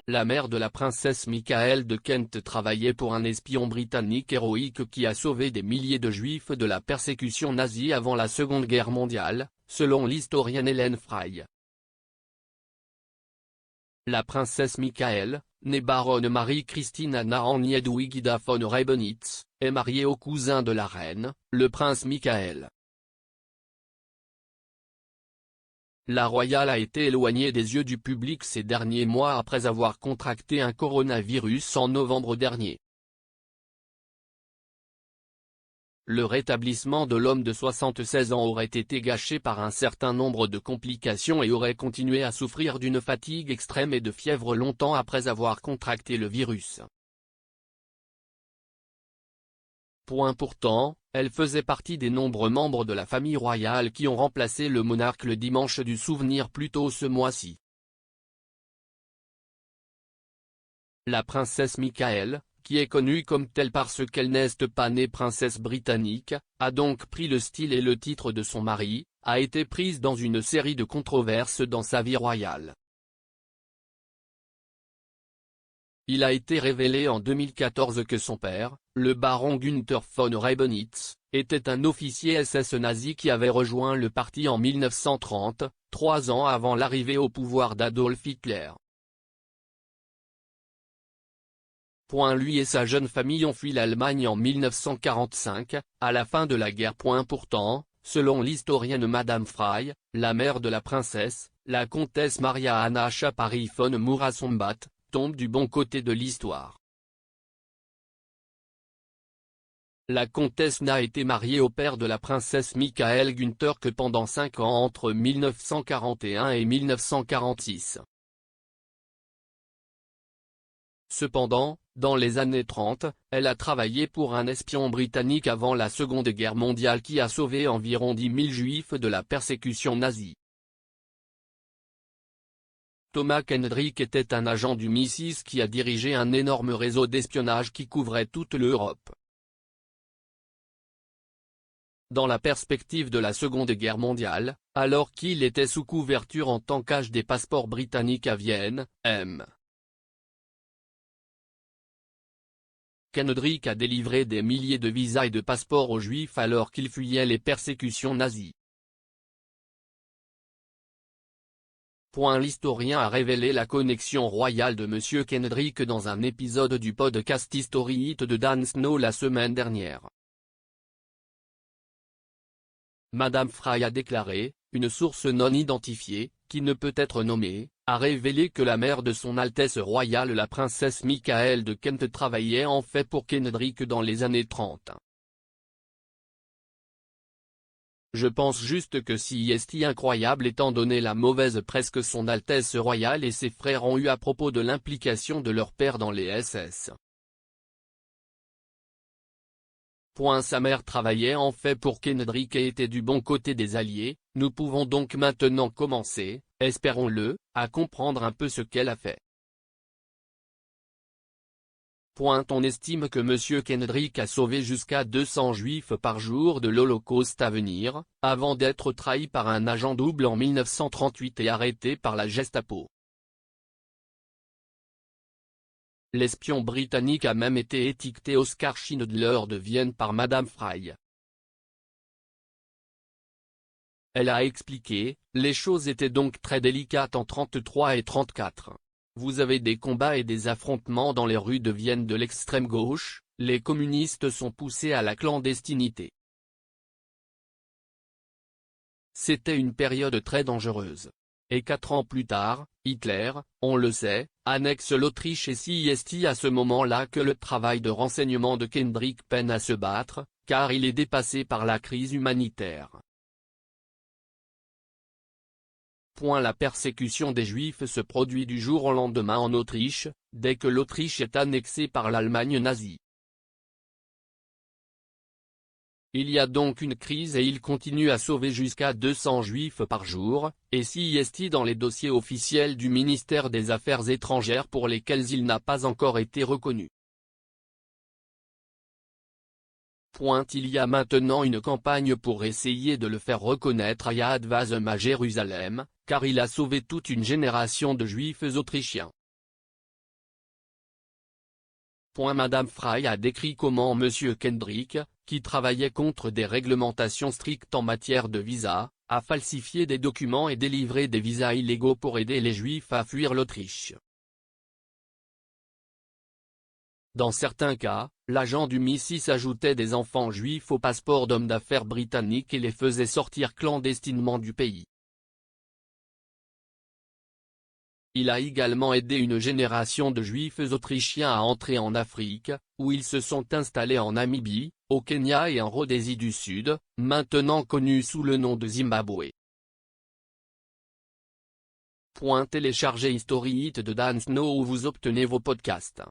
la mère de la princesse Michael de Kent travaillait pour un espion britannique héroïque qui a sauvé des milliers de juifs de la persécution nazie avant la Seconde Guerre mondiale, selon l'historienne Hélène Fry. La princesse Michael, née baronne Marie-Christine Anna Annie Hedwigida von Reibnitz, est mariée au cousin de la reine, le prince Michael. La royale a été éloignée des yeux du public ces derniers mois après avoir contracté un coronavirus en novembre dernier. Le rétablissement de l'homme de 76 ans aurait été gâché par un certain nombre de complications et aurait continué à souffrir d'une fatigue extrême et de fièvre longtemps après avoir contracté le virus. Pourtant, elle faisait partie des nombreux membres de la famille royale qui ont remplacé le monarque le dimanche du souvenir plus tôt ce mois-ci. La princesse Michael, qui est connue comme telle parce qu'elle n'est pas née princesse britannique, a donc pris le style et le titre de son mari, a été prise dans une série de controverses dans sa vie royale. Il a été révélé en 2014 que son père, le baron Günther von Reibnitz, était un officier SS nazi qui avait rejoint le parti en 1930, 3 ans avant l'arrivée au pouvoir d'Adolf Hitler. Lui et sa jeune famille ont fui l'Allemagne en 1945, à la fin de la guerre. Pourtant, selon l'historienne Madame Fry, la mère de la princesse, la comtesse Maria Anna Schapari von Murasombat, tombe du bon côté de l'histoire. La comtesse n'a été mariée au père de la princesse Michael Günther que pendant 5 ans entre 1941 et 1946. Cependant, dans les années 30, elle a travaillé pour un espion britannique avant la Seconde Guerre mondiale qui a sauvé environ 10 000 juifs de la persécution nazie. Thomas Kendrick était un agent du MI6 qui a dirigé un énorme réseau d'espionnage qui couvrait toute l'Europe. Dans la perspective de la Seconde Guerre mondiale, alors qu'il était sous couverture en tant qu'agent des passeports britanniques à Vienne, M. Kendrick a délivré des milliers de visas et de passeports aux Juifs alors qu'ils fuyaient les persécutions nazies. L'historien a révélé la connexion royale de M. Kendrick dans un épisode du podcast History Hit de Dan Snow la semaine dernière. Madame Fry a déclaré, une source non identifiée, qui ne peut être nommée, a révélé que la mère de son Altesse royale la princesse Michael de Kent travaillait en fait pour Kendrick dans les années 30. Je pense juste que c'est incroyable étant donné la mauvaise presse que son Altesse royale et ses frères ont eu à propos de l'implication de leur père dans les SS. Sa mère travaillait en fait pour Kendrick et était du bon côté des Alliés, nous pouvons donc maintenant commencer, espérons-le, à comprendre un peu ce qu'elle a fait. On estime que M. Kendrick a sauvé jusqu'à 200 juifs par jour de l'Holocauste à venir, avant d'être trahi par un agent double en 1938 et arrêté par la Gestapo. L'espion britannique a même été étiqueté Oscar Schindler de Vienne par Madame Fry. Elle a expliqué, les choses étaient donc très délicates en 33 et 34. Vous avez des combats et des affrontements dans les rues de Vienne de l'extrême gauche, les communistes sont poussés à la clandestinité. C'était une période très dangereuse. Et 4 ans plus tard, Hitler, on le sait, annexe l'Autriche et c'est à ce moment-là que le travail de renseignement de Kendrick peine à se battre, car il est dépassé par la crise humanitaire. La persécution des Juifs se produit du jour au lendemain en Autriche, dès que l'Autriche est annexée par l'Allemagne nazie. Il y a donc une crise et il continue à sauver jusqu'à 200 Juifs par jour, et c'est dans les dossiers officiels du ministère des Affaires étrangères pour lesquels il n'a pas encore été reconnu. Il y a maintenant une campagne pour essayer de le faire reconnaître à Yad Vashem à Jérusalem, car il a sauvé toute une génération de Juifs autrichiens. Madame Fry a décrit comment M. Kendrick, qui travaillait contre des réglementations strictes en matière de visa, a falsifié des documents et délivré des visas illégaux pour aider les Juifs à fuir l'Autriche. Dans certains cas, l'agent du MI6 ajoutait des enfants juifs au passeport d'hommes d'affaires britanniques et les faisait sortir clandestinement du pays. Il a également aidé une génération de Juifs autrichiens à entrer en Afrique, où ils se sont installés en Namibie, au Kenya et en Rhodésie du Sud, maintenant connus sous le nom de Zimbabwe. Téléchargez History Hit de Dan Snow où vous obtenez vos podcasts.